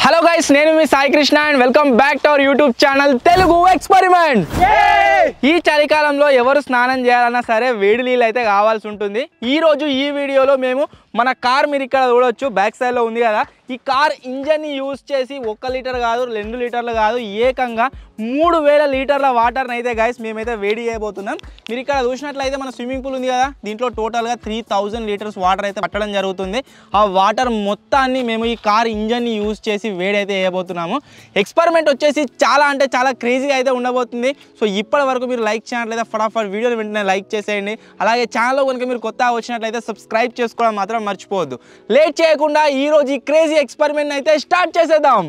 Hello guys, నేను మీ Sai Krishna and welcome back to our YouTube channel Telugu experiment. ఈ చలికాలంలో ఎవరు స్నానం చేయాలన్నా సరే వేడి నీళ్ళు అయితే కావాల్సి ఉంటుంది. ఈ రోజు ఈ వీడియోలో మేము మన కార్ మీరు ఇక్కడ చూడొచ్చు, బ్యాక్ సైడ్లో ఉంది కదా, ఈ కార్ ఇంజన్ని యూజ్ చేసి 1 లీటర్ కాదు 2 లీటర్లు కాదు ఏకంగా 3000 లీటర్ల వాటర్ని అయితే గైస్ మేమైతే వేడి చేయబోతున్నాం. మీరు ఇక్కడ చూసినట్లయితే మన స్విమ్మింగ్ పూల్ ఉంది కదా, దీంట్లో టోటల్గా 3000 లీటర్స్ వాటర్ అయితే పట్టడం జరుగుతుంది. ఆ వాటర్ మొత్తాన్ని మేము ఈ కార్ ఇంజన్ని యూజ్ చేసి వేడి అయితే చేయబోతున్నాము. ఎక్స్పెరిమెంట్ వచ్చేసి చాలా అంటే చాలా క్రేజీగా అయితే ఉండబోతుంది. సో ఇప్పటి వరకు మీరు లైక్ చేయనట్లయితే ఫటాఫట్ వీడియోని వెంటనే లైక్ చేసేయండి. అలాగే ఛానల్లో కనుక మీరు కొత్తగా వచ్చినట్లయితే సబ్స్క్రైబ్ చేసుకోవడం మాత్రం మర్చిపోవద్దు. లేట్ చేయకుండా ఈ రోజు ఈ క్రేజీ ఎక్స్పెరిమెంట్ అయితే స్టార్ట్ చేసేద్దాం.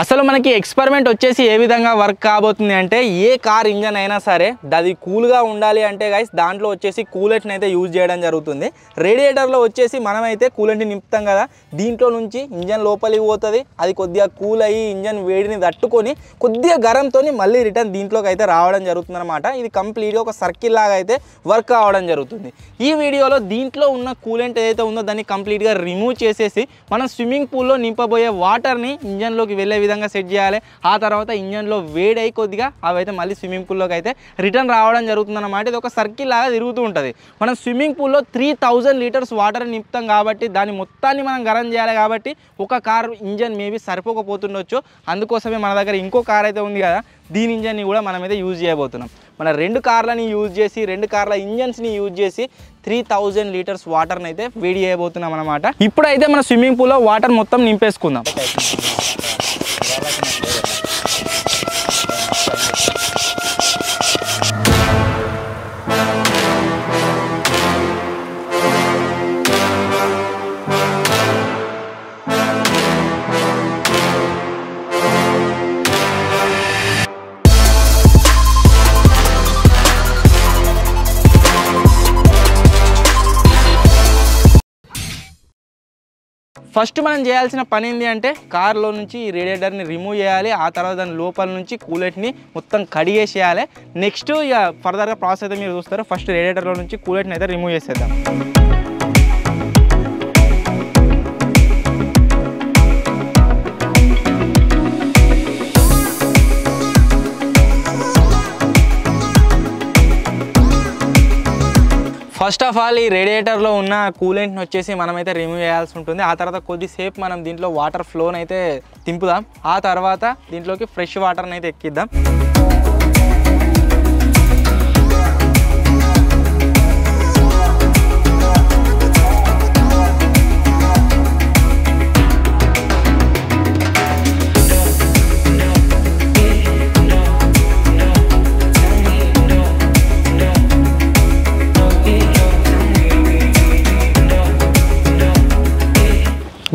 అసలు మనకి ఎక్స్పెరిమెంట్ వచ్చేసి ఏ విధంగా వర్క్ కాబోతుంది అంటే, ఏ కార్ ఇంజన్ అయినా సరే అది కూల్గా ఉండాలి అంటే గైస్ దాంట్లో వచ్చేసి కూలెంట్ని అయితే యూజ్ చేయడం జరుగుతుంది. రేడియేటర్లో వచ్చేసి మనమైతే కూలెంట్ని నింపుతాం కదా, దీంట్లో నుంచి ఇంజన్ లోపలికి పోతుంది. అది కొద్దిగా కూల్ అయ్యి ఇంజన్ వేడిని తట్టుకొని కొద్దిగా గరంతో మళ్ళీ రిటర్న్ దీంట్లోకి అయితే రావడం జరుగుతుంది అనమాట. ఇది కంప్లీట్గా ఒక సర్కిల్ లాగా అయితే వర్క్ అవ్వడం జరుగుతుంది. ఈ వీడియోలో దీంట్లో ఉన్న కూలెంట్ ఏదైతే ఉందో దాన్ని కంప్లీట్గా రిమూవ్ చేసేసి మనం స్విమ్మింగ్ పూల్లో నింపబోయే వాటర్ని ఇంజన్లోకి వెళ్ళే విధంగా సెట్ చేయాలి. ఆ తర్వాత ఇంజన్లో వేడి అయి కొద్దిగా అవైతే మళ్ళీ స్విమ్మింగ్ పూల్లోకి అయితే రిటర్న్ రావడం జరుగుతుంది అన్నమాట. ఇది ఒక సర్కిల్ లాగా తిరుగుతూ ఉంటుంది. మనం స్విమ్మింగ్ పూల్లో 3000 లీటర్స్ వాటర్ నింపుతాం కాబట్టి దాని మొత్తాన్ని మనం గరం చేయాలి. కాబట్టి ఒక కార్ ఇంజన్ మేబీ సరిపోకపోతుండొచ్చు. అందుకోసమే మన దగ్గర ఇంకో కార్ అయితే ఉంది కదా, దీని ఇంజన్ని కూడా మనమైతే యూజ్ చేయబోతున్నాం. మన 2 కార్లని యూజ్ చేసి 2 కార్ల ఇంజన్స్ని యూజ్ చేసి 3000 లీటర్స్ వాటర్ని అయితే వేడి చేయబోతున్నాం అనమాట. ఇప్పుడైతే మన స్విమ్మింగ్ పూల్లో వాటర్ మొత్తం నింపేసుకుందాం. ఫస్ట్ మనం చేయాల్సిన పని ఏంటి అంటే, కార్లో నుంచి ఈ రేడియేటర్ని రిమూవ్ చేయాలి. ఆ తర్వాత దాని లోపల నుంచి కూలెంట్ని మొత్తం కడిగేసేయాలి. నెక్స్ట్ ఇక ఫర్దర్గా ప్రాసెస్ అయితే మీరు చూస్తారు. ఫస్ట్ రేడియేటర్లో నుంచి కూలెంట్ని అయితే రిమూవ్ చేసేద్దాం. ఫస్ట్ ఆఫ్ ఆల్ ఈ రేడియేటర్లో ఉన్న కూలెంట్ని వచ్చేసి మనమైతే రిమూవ్ చేయాల్సి ఉంటుంది. ఆ తర్వాత కొద్దిసేపు మనం దీంట్లో వాటర్ ఫ్లోని అయితే తింపుదాం. ఆ తర్వాత దీంట్లోకి ఫ్రెష్ వాటర్ని అయితే ఎక్కిద్దాం.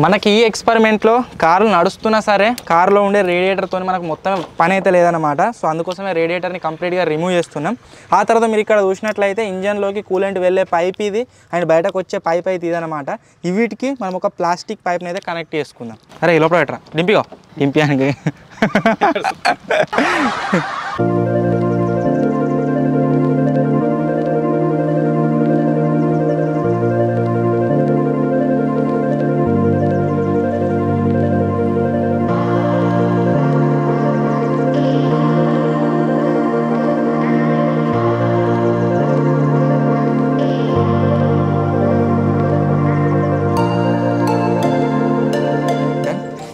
మనకి ఈ ఎక్స్పెరిమెంట్లో కారు నడుస్తున్నా సరే కారులో ఉండే రేడియేటర్తో మనకు మొత్తం పని అయితే లేదనమాట. సో అందుకోసమే రేడియేటర్ని కంప్లీట్గా రిమూవ్ చేస్తున్నాం. ఆ తర్వాత మీరు ఇక్కడ చూసినట్లయితే ఇంజన్లోకి కూలెంట్ వెళ్ళే పైప్ ఇది అండ్ బయటకు వచ్చే పైప్ అయితే ఇదనమాట. వీటికి మనం ఒక ప్లాస్టిక్ పైప్ని అయితే కనెక్ట్ చేసుకుందాం. అరే లోపల పెట్టరా, డింపియానికి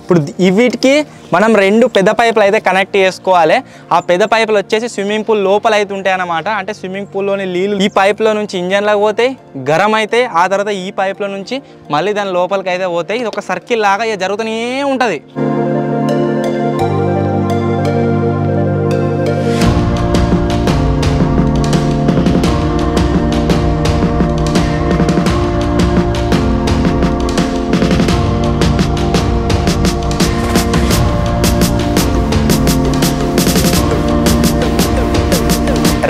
ఇప్పుడు వీటికి మనం 2 పెద్ద పైపులు అయితే కనెక్ట్ చేసుకోవాలి. ఆ పెద్ద పైపులు వచ్చేసి స్విమ్మింగ్ పూల్ లోపల అయితే ఉంటాయి అన్నమాట. అంటే స్విమ్మింగ్ పూల్లోని నీళ్ళు ఈ పైప్లో నుంచి ఇంజన్లోకి పోతాయి, గరం అయితే ఆ తర్వాత ఈ పైప్లో నుంచి మళ్ళీ దాని లోపలికి అయితే పోతాయి. ఇది ఒక సర్కిల్ లాగా ఇక జరుగుతూనే ఉంటుంది.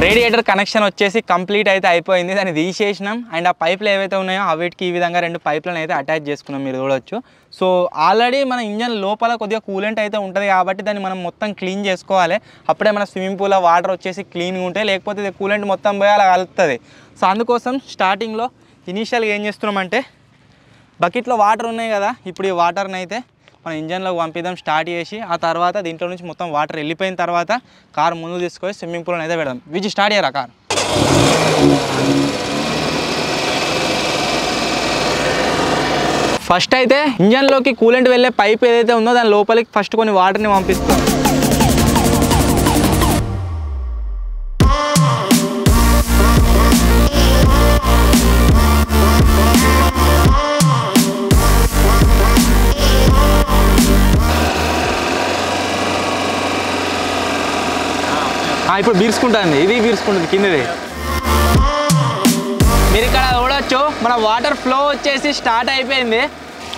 రేడియేటర్ కనెక్షన్ వచ్చేసి కంప్లీట్ అయితే అయిపోయింది. దాన్ని తీసేసినాం అండ్ ఆ పైపులు ఏవైతే ఉన్నాయో వీటికి ఈ విధంగా 2 పైపులను అయితే అటాచ్ చేసుకున్నాం, మీరు చూడొచ్చు. సో ఆల్రెడీ మన ఇంజన్ లోపల కొద్దిగా కూలెంట్ అయితే ఉంటుంది కాబట్టి దాన్ని మనం మొత్తం క్లీన్ చేసుకోవాలి. అప్పుడే మన స్విమ్మింగ్ పూల్లో వాటర్ వచ్చేసి క్లీన్గా ఉంటాయి, లేకపోతే ఇది కూలెంట్ మొత్తం పోయి అలా కలుగుతుంది. సో అందుకోసం స్టార్టింగ్లో ఇనీషియల్గా ఏం చేస్తున్నామంటే బకెట్లో వాటర్ ఉన్నాయి కదా, ఇప్పుడు ఈ వాటర్ని అయితే మన ఇంజన్లోకి పంపిద్దాం స్టార్ట్ చేసి. ఆ తర్వాత దీంట్లో నుంచి మొత్తం వాటర్ వెళ్ళిపోయిన తర్వాత కార్ ముందు తీసుకొని స్విమ్మింగ్ పూల్ అయితే పెడదాం. విజి స్టార్ట్ చేయరా కార్. ఫస్ట్ అయితే ఇంజన్లోకి కూలెంట్ వెళ్ళే పైప్ ఏదైతే ఉందో దాని లోపలికి ఫస్ట్ కొన్ని వాటర్ని పంపిస్తాం. ఇప్పుడు బీర్చుకుంటుంది, ఇది బీర్చుకుంటుంది కిందది. మీరు ఇక్కడ చూడవచ్చు మన వాటర్ ఫ్లో వచ్చేసి స్టార్ట్ అయిపోయింది.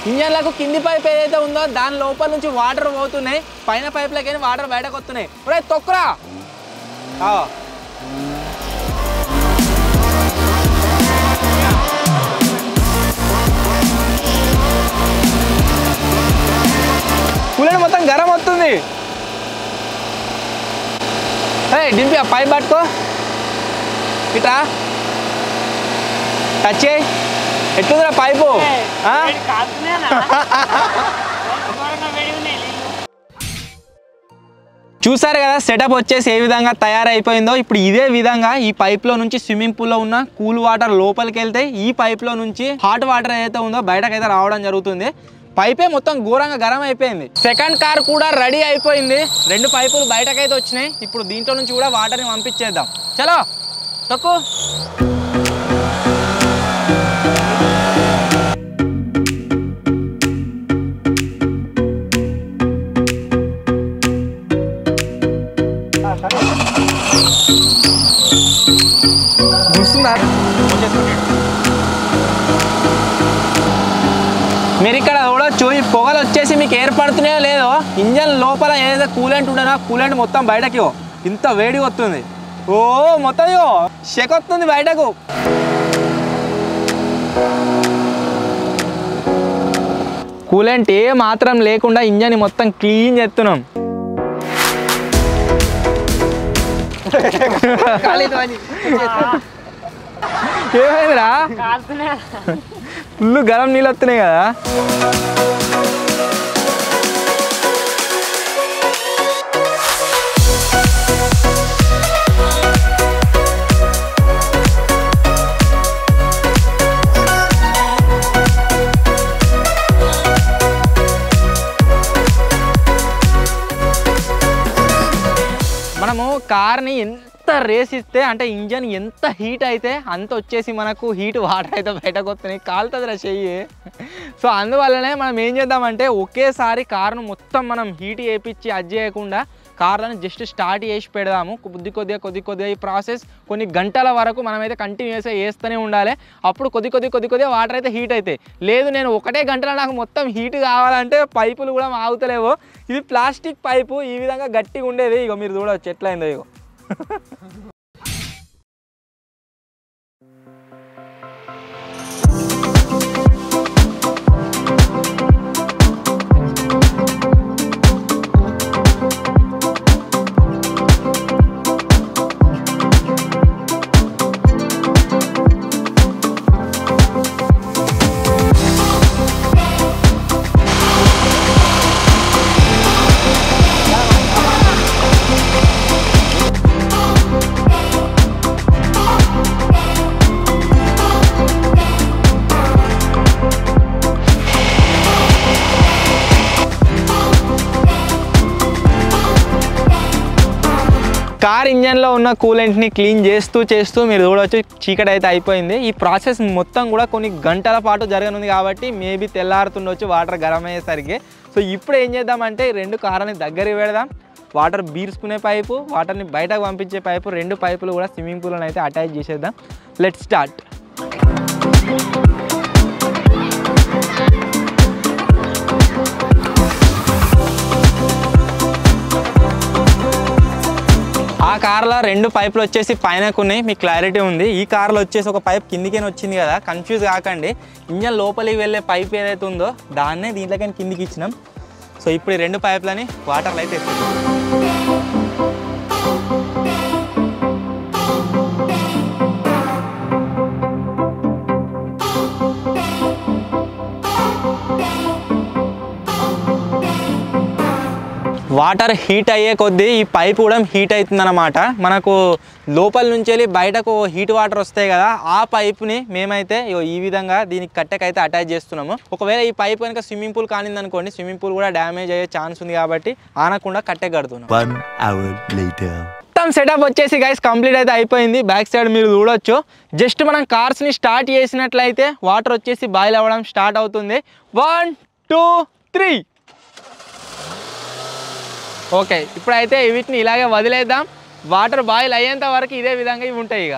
ఇంజన్లకు కింది పైప్ ఏదైతే ఉందో దాని లోపల నుంచి వాటర్ పోతున్నాయి, పైన పైప్లకి వాటర్ బయటకు వస్తున్నాయి. ఒరే తొక్కురా. కూలెంట్ మొత్తం గరం వస్తుంది. డింపి ఆ పైప్ పట్టుకో, ఇట్రా టచ్ చేయి. ఎట్లుందిరా పైపు? చూసారు కదా సెటప్ వచ్చేసి ఏ విధంగా తయారైపోయిందో. ఇప్పుడు ఇదే విధంగా ఈ పైప్లో నుంచి స్విమ్మింగ్ పూల్లో ఉన్న కూల్ వాటర్ లోపలికి వెళ్తే ఈ పైప్లో నుంచి హాట్ వాటర్ ఏదైతే ఉందో బయటకైతే రావడం జరుగుతుంది. పైపే మొత్తం ఘోరంగా గరం అయిపోయింది. సెకండ్ కార్ కూడా రెడీ అయిపోయింది. 2 పైపులు బయటకైతే వచ్చినాయి. ఇప్పుడు దీంట్లో నుంచి కూడా వాటర్ని పంపించేద్దాం. చలో తక్కువ. మీరు ఇక్కడ చూడొచ్చు, ఈ పొగలు వచ్చేసి మీకు ఏర్పడుతున్నాయో లేదో, ఇంజన్ లోపల ఏదైతే కూలెంట్ ఉండేనో కూలెంట్ మొత్తం బయటకి ఇంత వేడి వస్తుంది. ఓ మొత్తం షెక్ వస్తుంది బయటకు. కూలెంట్ ఏ మాత్రం లేకుండా ఇంజన్ మొత్తం క్లీన్ చేస్తున్నాం. ఏమైందిరా? ఫుల్ గరం నీళ్ళు వస్తున్నాయి కదా. మనము కార్ని ఎంత రేస్ ఇస్తే అంటే ఇంజన్ ఎంత హీట్ అయితే అంత వచ్చేసి మనకు హీట్ వాటర్ అయితే బయటకు వస్తున్నాయి, కాలుతుందిరా చెయ్యి. సో అందువల్లనే మనం ఏం చేద్దామంటే ఒకేసారి కార్ను మొత్తం మనం హీట్ వేయించి అది చేయకుండా కార్లను జస్ట్ స్టార్ట్ చేసి పెడదాము. కొద్ది కొద్దిగా ఈ ప్రాసెస్ కొన్ని గంటల వరకు మనమైతే కంటిన్యూస్గా వేస్తూనే ఉండాలి. అప్పుడు కొద్ది కొద్దిగా వాటర్ అయితే హీట్ అవుతాయి. లేదు నేను ఒకటే గంటలో నాకు మొత్తం హీట్ కావాలంటే పైపులు కూడా ఆగుతలేవు. ఇది ప్లాస్టిక్ పైపు ఈ విధంగా గట్టిగా ఉండేది. ఇగో మీరు చూడవచ్చు ఎట్లయిందో. ఇగో కార్ ఇంజన్లో ఉన్న కూలెంట్ని క్లీన్ చేస్తూ మీరు చూడవచ్చు చీకటి అయితే అయిపోయింది. ఈ ప్రాసెస్ మొత్తం కూడా కొన్ని గంటల పాటు జరగనుంది కాబట్టి మేబీ తెల్లారుతుండొచ్చు వాటర్ గరం అయ్యేసరికి. సో ఇప్పుడు ఏం చేద్దామంటే 2 కార్లని దగ్గరికి పెడదాం. వాటర్ బీర్చుకునే పైపు, వాటర్ని బయటకు పంపించే పైపు, 2 పైపులు కూడా స్విమ్మింగ్ పూల్ని అయితే అటాచ్ చేసేద్దాం. Let's start. ఆ కార్లో 2 పైపులు వచ్చేసి పైనకు ఉన్నాయి, మీకు క్లారిటీ ఉంది. ఈ కార్లో వచ్చేసి ఒక పైప్ కిందికైనా వచ్చింది కదా, కన్ఫ్యూజ్ కాకండి. ఇంజన్ లోపలికి వెళ్ళే పైప్ ఏదైతే ఉందో దాన్నే దీంట్లోకైనా కిందికి ఇచ్చినాం. సో ఇప్పుడు ఈ 2 పైపులని వాటర్లో అయితే వేస్తాం. వాటర్ హీట్ అయ్యే కొద్దీ ఈ పైప్ కూడా హీట్ అవుతుందన్నమాట. మనకు లోపల నుంచి వెళ్ళి బయటకు హీట్ వాటర్ వస్తాయి కదా, ఆ పైప్ని మేమైతే ఈ విధంగా దీనికి కట్టెకైతే అటాచ్ చేస్తున్నాము. ఒకవేళ ఈ పైప్ కనుక స్విమ్మింగ్ పూల్ కానింది అనుకోండి, స్విమ్మింగ్ పూల్ కూడా డ్యామేజ్ అయ్యే ఛాన్స్ ఉంది కాబట్టి ఆనకుండా కట్టె కడుతున్నాం. 1 hour later. మొత్తం సెటప్ వచ్చేసి గైస్ కంప్లీట్ అయితే అయిపోయింది. బ్యాక్ సైడ్ మీరు చూడొచ్చు. జస్ట్ మనం కార్స్ని స్టార్ట్ చేసినట్లయితే వాటర్ వచ్చేసి బాయిల్ అవ్వడం స్టార్ట్ అవుతుంది. 1 2 3. ఓకే, ఇప్పుడైతే వీటిని ఇలాగే వదిలేద్దాం. వాటర్ బాయిల్ అయ్యేంత వరకు ఇదే విధంగా ఇవి ఉంటాయి. ఇక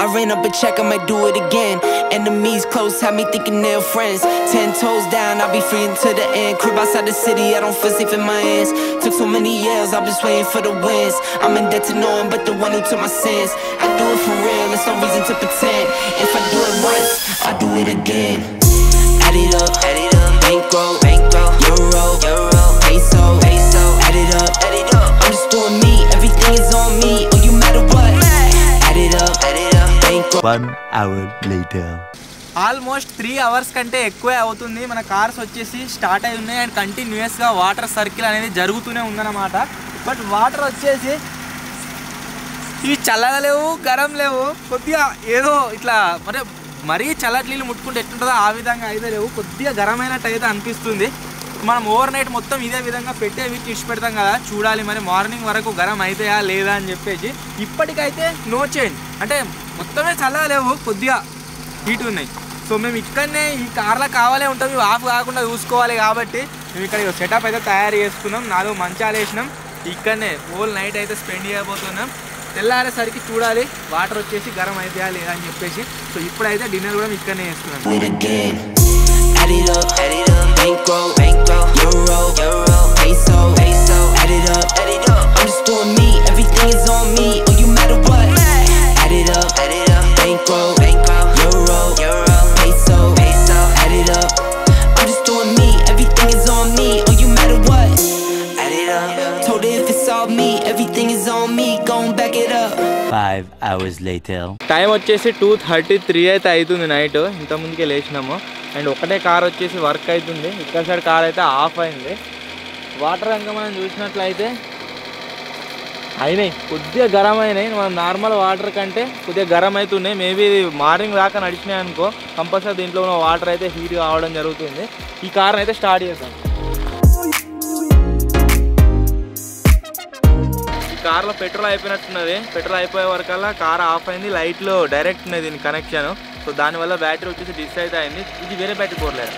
I ran up a check, I might do it again. Enemies close, have me thinking they're friends. 10 toes down, I'll be free until the end. Crib outside the city, I don't feel safe in my hands. Took so many years, I'm just waiting for the wins. I'm in debt to no one but the one who took my sins. I do it for real, there's no reason to pretend. If I do it once, I'll do it again. Add it up, bankroll, euro, peso, add it up, I'm just doing me, everything is on me. Oh, you matter what? Add it up, bankroll. 1 hour later. Almost 3 hours కంటే ఎక్కువే అవుతుంది. మన cars వచ్చేసి start అయి ఉన్నాయి and కంటిన్యూస్గా water circle అనేది జరుగుతూనే ఉందన్నమాట. బట్ వాటర్ వచ్చేసి ఇవి చల్లగా లేవు, గరం లేవు, కొద్దిగా ఏదో ఇట్లా అంటే మరీ చల్లటి నీళ్ళు ముట్టుకుంటే ఎట్లుంటుందో ఆ విధంగా అయితే లేవు, కొద్దిగా గరమైనట్టు అయితే అనిపిస్తుంది. మనం ఓవర్ నైట్ మొత్తం ఇదే విధంగా పెట్టే వీటిని ఇచ్చి పెడతాం కదా, చూడాలి మరి మార్నింగ్ వరకు గరం అవుతాయా లేదా అని చెప్పేసి. ఇప్పటికైతే నో చేంజ్, అంటే మొత్తమే చల్లగా లేవు, కొద్దిగా హీట్ ఉన్నాయి. సో మేము ఇక్కడనే ఈ కార్లో కావాలే ఉంటాం, ఇవి ఆఫ్ కాకుండా చూసుకోవాలి కాబట్టి మేము ఇక్కడ సెటప్ అయితే తయారు చేసుకున్నాం. 4 మంచాలు వేసినాం, ఇక్కడనే హోల్ నైట్ అయితే స్పెండ్ చేయబోతున్నాం. తెల్లారేసరికి చూడాలి వాటర్ వచ్చేసి గరం అవుతాయా లేదా అని చెప్పేసి. సో ఇప్పుడైతే డిన్నర్ కూడా ఇక్కడనే చేసుకున్నాం. Add it up, bankroll, euro, peso, add it up, I'm just doing me, everything is on me. Oh, you matter what? Add it up, bankroll, euro, peso, add it up, I'm just doing me, everything is on me. Oh, you matter what? Add it up, told her if it's all me, everything is on me, gon' back it up. 5 hours later. Time వచ్చేసి 2:33 అయితే అవుతుంది night. ఇంత ముందుకే లేచినాము and ఒకటే car వచ్చేసి work అవుతుంది. ఇక్కడ side car అయితే ఆఫ్ అయింది. వాటర్ కనుక మనం చూసినట్లయితే అయినాయి, కొద్దిగా గరం అయినాయి. మనం నార్మల్ వాటర్ కంటే కొద్దిగా గరం అవుతున్నాయి. మేబీ మార్నింగ్ దాకా నడిచినాయి అనుకో, కంపల్సరీ దీంట్లో ఉన్న వాటర్ అయితే హీట్ కావడం జరుగుతుంది. ఈ కార్ని అయితే స్టార్ట్ చేద్దాం. కార్లో పెట్రోల్ అయిపోయినట్టున్నది. పెట్రోల్ అయిపోయే వరకల్లా కార్ ఆఫ్ అయింది. లైట్లో డైరెక్ట్ ఉన్నాయి దీని కనెక్షన్. సో దానివల్ల బ్యాటరీ వచ్చేసి డిస్ అయితే అయింది. ఇది వేరే బ్యాటరీ పోర్లేదు.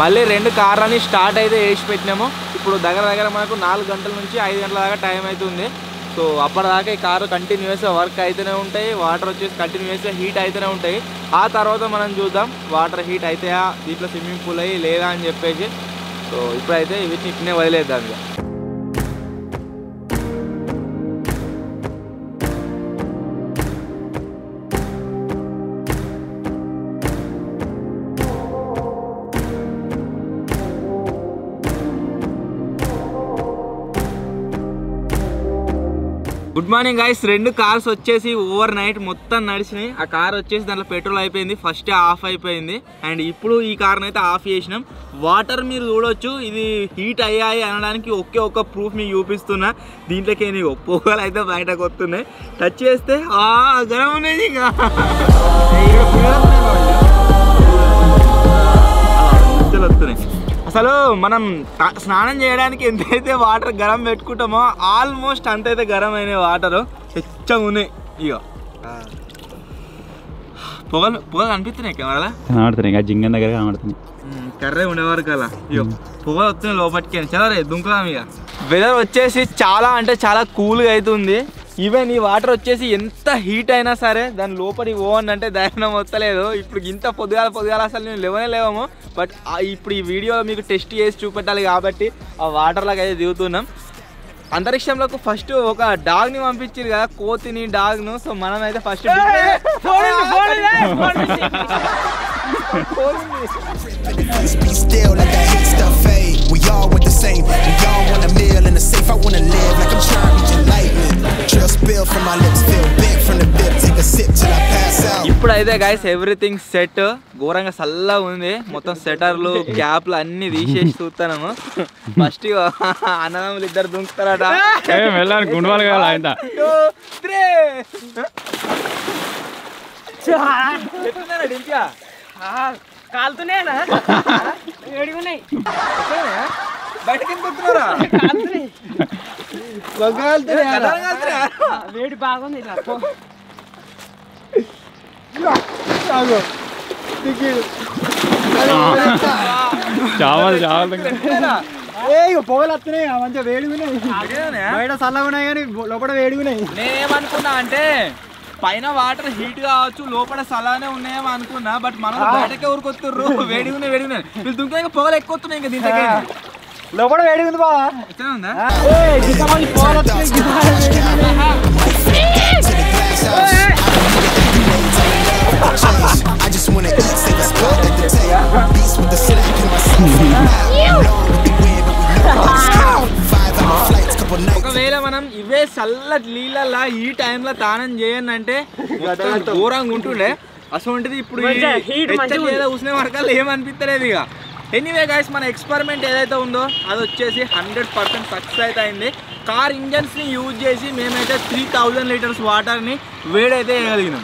మళ్ళీ 2 కార్లని స్టార్ట్ అయితే వేసి పెట్టినాము. ఇప్పుడు దగ్గర మనకు 4 గంటల నుంచి 5 గంటల దాకా టైం అవుతుంది. సో అప్పటిదాకా ఈ కారు కంటిన్యూస్గా వర్క్ అయితేనే ఉంటాయి, వాటర్ వచ్చేసి కంటిన్యూస్గా హీట్ అయితేనే ఉంటాయి. ఆ తర్వాత మనం చూద్దాం వాటర్ హీట్ అవుతాయా, దీంట్లో స్విమ్మింగ్ పూల్ అయ్యి లేదా అని చెప్పేసి. సో ఇప్పుడైతే వీటిని ఇట్నే వదిలేద్దాం. ఇక గుడ్ మార్నింగ్ గైస్. 2 కార్స్ వచ్చేసి ఓవర్ నైట్ మొత్తం నడిచినాయి. ఆ కార్ వచ్చేసి దాంట్లో పెట్రోల్ అయిపోయింది, ఫస్ట్ ఆఫ్ అయిపోయింది. అండ్ ఇప్పుడు ఈ కార్ని అయితే ఆఫ్ చేసినాం. వాటర్ మీరు చూడొచ్చు, ఇది హీట్ అయ్యాయి అనడానికి ఒకే ఒక ప్రూఫ్ మీకు చూపిస్తున్నా. దీంట్లోకి నీకు పొగలు అయితే బయటకు వస్తున్నాయి. టచ్ చేస్తే గరం ఉన్నాయి. ఇక వస్తున్నాయి. అసలు మనం స్నానం చేయడానికి ఎంతైతే వాటర్ గరం పెట్టుకుంటామో ఆల్మోస్ట్ అంతైతే గరం అయినాయి వాటర్, హెచ్చగా ఉన్నాయి. ఇక పొగలు కనిపిస్తున్నాయి కెమెరాలో, కనబడుతున్నాయి జింగన్ దగ్గర కనబడుతున్నాయి. కర్రే ఉండేవారు కదా. ఇక పొగలు వస్తున్నాయి లోపలికి. చదవరే దుంకుదాం. ఇక వెదర్ వచ్చేసి చాలా అంటే చాలా కూల్గా అవుతుంది. ఈవెన్ ఈ వాటర్ వచ్చేసి ఎంత హీట్ అయినా సరే దాని లోపలికి పోవనంటే ధైర్యం వస్తలేదు. ఇప్పుడు ఇంత పొద్దుగాల అసలు నేను లేవము. బట్ ఇప్పుడు ఈ వీడియోలో మీకు టెస్ట్ చేసి చూపెట్టాలి కాబట్టి ఆ వాటర్లోకి అయితే దిగుతున్నాం. అంతరిక్షంలోకి ఫస్ట్ ఒక డాగ్ని పంపించారు కదా, కోతిని డాగ్ను. సో మనం అయితే first Be still like that hit stuff fade. We all want the same. We all want a meal in the safe. I wanna live like I'm trying to reach enlightenment. Trail spill from my lips, feel big from the bib. Take a sip till I pass out. ఇప్పుడైతే guys everything set. ఘోరంగా చల్లగా ఉంది. మొత్తం సెటర్లు గ్యాప్లు అన్ని తీసేసి చూస్తాము. First అన్నదమ్ములు ఇద్దరు దుంకుతారట. గుండవాళ్ళు కావాలి ఆయన కాలుతున్నాయనా వేడిగున్నాయి బయటకి వేడి బాగుంది ఇలా చావాలి పొగలు వస్తున్నాయి మంచిగా వేడిగున్నాయి. బయట చల్లగా ఉన్నాయి కానీ లోపల వేడిగున్నాయి. నేనేమనుకున్నా అంటే పైన వాటర్ హీట్ కావచ్చు, లోపల సలానే ఉన్నాయేమో అనుకున్నా. బట్ మనం బయటకే ఊరుకొస్తుర్రు. వేడిగున్నాయి వీళ్ళు దుంకే పొగలు ఎక్కువ వస్తున్నాయి. ఇంకా దీంట్లోకి లోపల వేడిగుంది బావా. ఎట్లా ఉందా? I just wanna eat, save a spot at the table. Beast with the slack in myself. Along with the wind, but we know it's cold. 5-hour flights, couple nights. ఒకవేళ మనం ఇవే చల్లటి నీళ్ళ ఈ టైంలో తానం చేయనంటే ఘోరంగా ఉంటుండే. అసలు ఇప్పుడు ఉసిన వర్గాలు ఏమనిపించలేదు ఇక. ఎనీవే గైస్, మన ఎక్స్పెరిమెంట్ ఏదైతే ఉందో అది వచ్చేసి 100% సక్సెస్ అయితే అయింది. కార్ ఇంజన్స్ని యూజ్ చేసి మేమైతే 3000 లీటర్స్ వాటర్ని వేడైతే వేయగలిగినాం.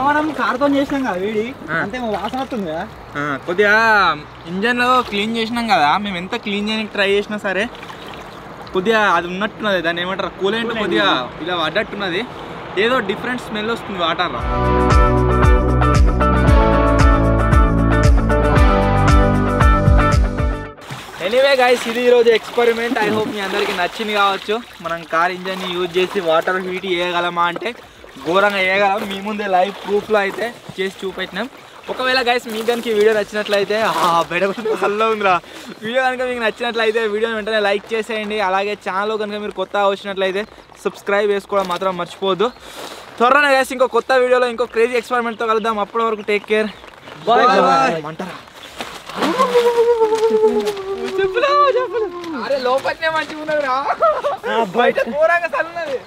మనం కారుతో చేసినాం కదా వేడి అంటే వాసన వస్తుంది కదా. కొద్దిగా ఇంజన్లో క్లీన్ చేసినాం కదా, మేము ఎంత క్లీన్ చేయడానికి ట్రై చేసినా సరే కొద్దిగా అది ఉన్నట్టున్నది. దాన్ని ఏమంటారు, కూలెంట్ కొద్దిగా ఇలా పడ్డట్టున్నది. ఏదో డిఫరెంట్ స్మెల్ వస్తుంది వాటర్లో. ఎనీవే గైస్, ఇది ఈరోజు ఎక్స్పెరిమెంట్. ఐ హోప్ మీ అందరికీ నచ్చింది కావచ్చు. మనం కార్ ఇంజన్ని యూజ్ చేసి వాటర్ హీట్ చేయగలమా అంటే ఘోరంగా వేయగలం. మీ ముందే లైవ్ ప్రూఫ్లో అయితే చేసి చూపెట్టినాం. ఒకవేళ గైస్ మీకు కనుక ఈ వీడియో నచ్చినట్లయితే హల్లో ఉందిరా, వీడియో కనుక మీకు నచ్చినట్లయితే వీడియోని వెంటనే లైక్ చేసేయండి. అలాగే ఛానల్లో కనుక మీరు కొత్తగా వచ్చినట్లయితే సబ్స్క్రైబ్ చేసుకోవడం మాత్రం మర్చిపోవద్దు. త్వరలోనే గైస్ ఇంకో కొత్త వీడియోలో ఇంకో క్రేజీ ఎక్స్పెరిమెంట్తో కలుద్దాం. అప్పటి వరకు టేక్ కేర్, బాయ్ బాయ్. అరే లోపలనే మంచిగా ఉన్నదిరా, బయట ఘోరంగా చల్లన్నది.